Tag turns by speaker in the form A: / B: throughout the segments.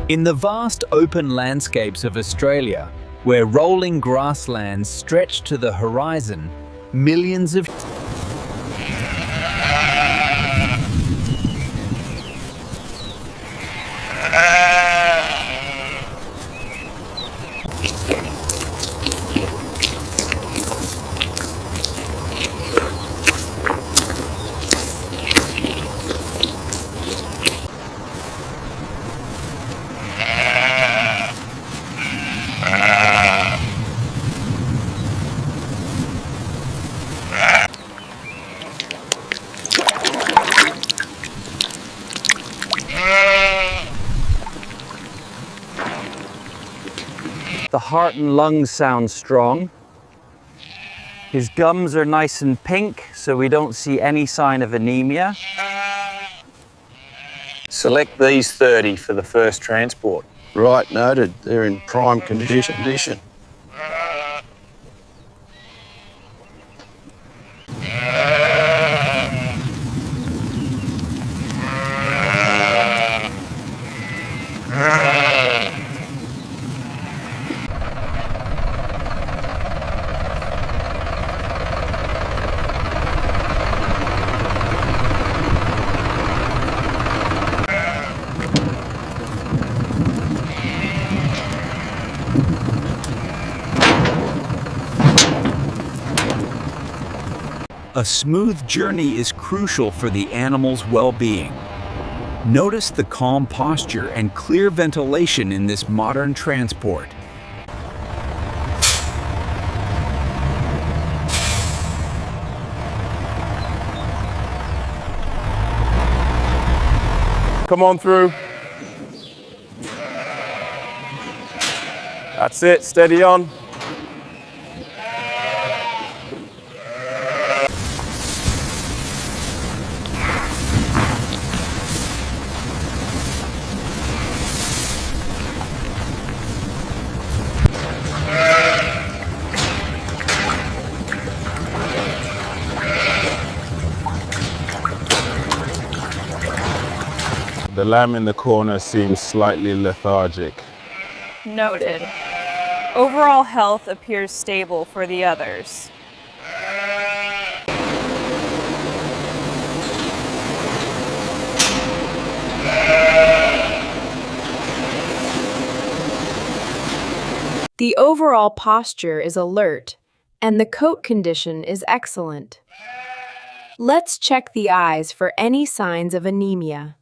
A: In the vast open landscapes of Australia, where rolling grasslands stretch to the horizon, millions of
B: The heart and lungs sound strong. His gums are nice and pink, so we don't see any sign of anemia.
C: Select these 30 for the first transport.
D: Right, noted. They're in prime condition.
A: A smooth journey is crucial for the animal's well-being. Notice the calm posture and clear ventilation in this modern transport.
C: Come on through. That's it, steady on.
E: The lamb in the corner seems slightly lethargic.
F: Noted. Overall health appears stable for the others.
G: The overall posture is alert, and the coat condition is excellent. Let's check the eyes for any signs of anemia.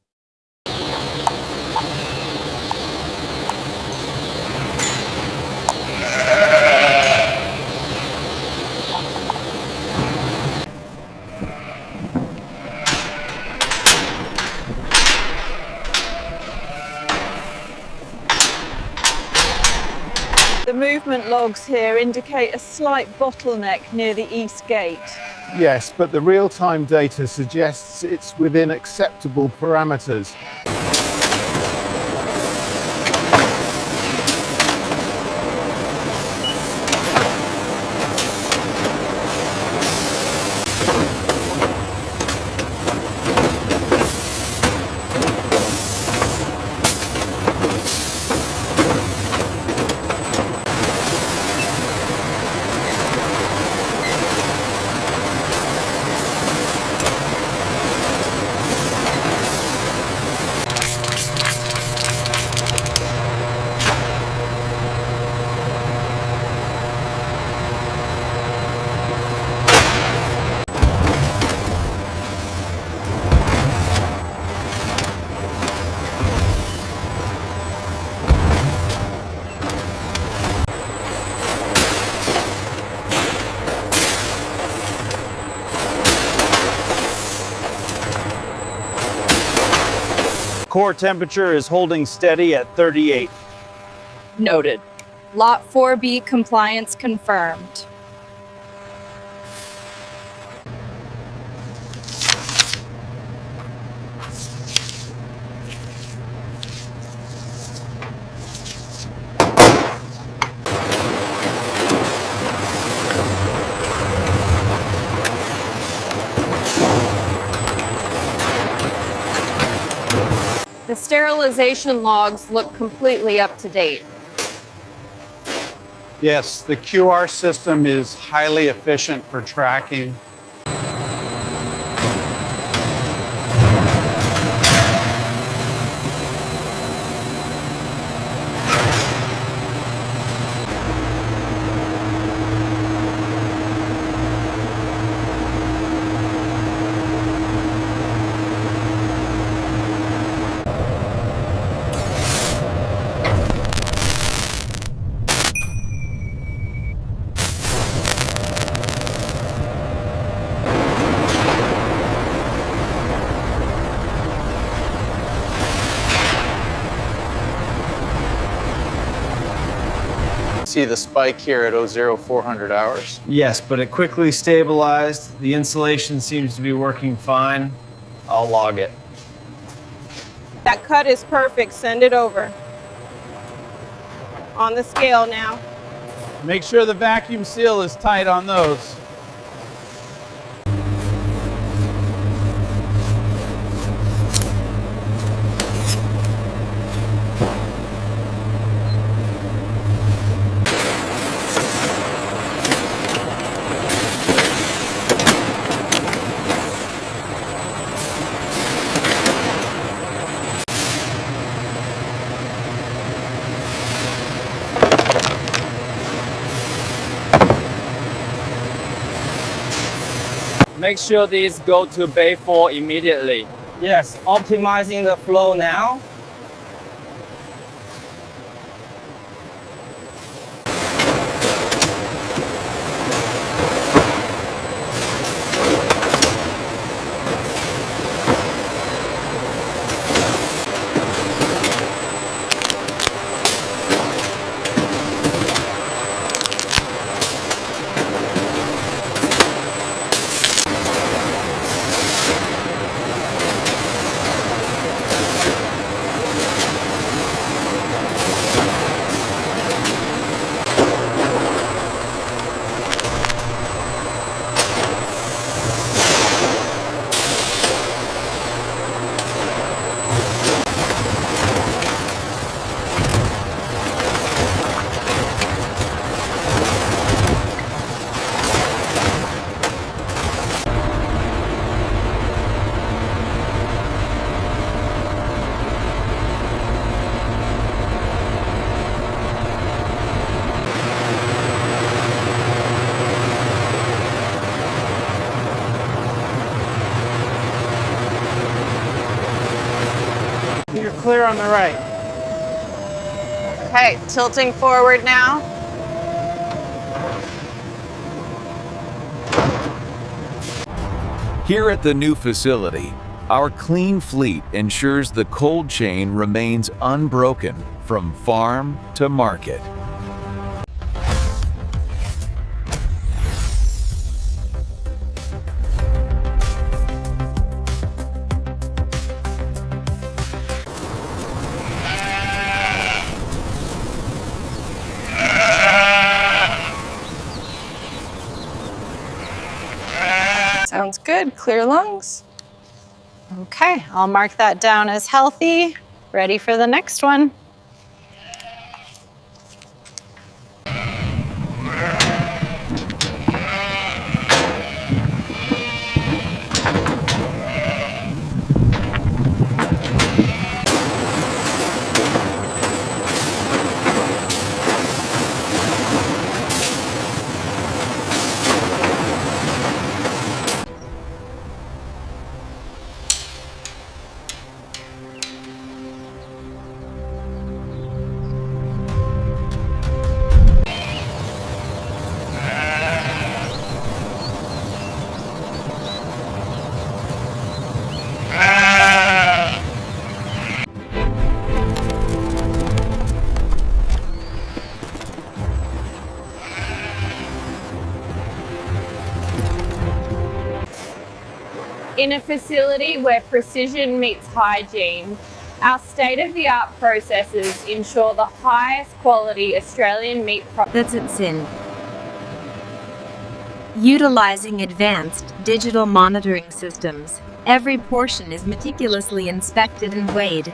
F: The movement logs here indicate a slight bottleneck near the east gate.
H: Yes, but the real-time data suggests it's within acceptable parameters.
B: Core temperature is holding steady at 38.
F: Noted. Lot 4B compliance confirmed.
I: The sterilization logs look completely up to date.
J: Yes, the QR system is highly efficient for tracking.
D: See the spike here at 00400 hours?
K: Yes, but it quickly stabilized. The insulation seems to be working fine. I'll log it.
F: That cut is perfect. Send it over. On the scale now.
J: Make sure the vacuum seal is tight on those.
K: Make sure these go to bay 4 immediately.
B: Yes, optimizing the flow now.
J: You're clear on the right.
F: Okay, tilting forward now.
A: Here at the new facility, our clean fleet ensures the cold chain remains unbroken from farm to market.
F: Sounds good. Clear lungs. Okay, I'll mark that down as healthy. Ready for the next one.
I: In a facility where precision meets hygiene, our state-of-the-art processes ensure the highest quality Australian meat products.
G: That's it, Sin. Utilizing advanced digital monitoring systems, every portion is meticulously inspected and weighed.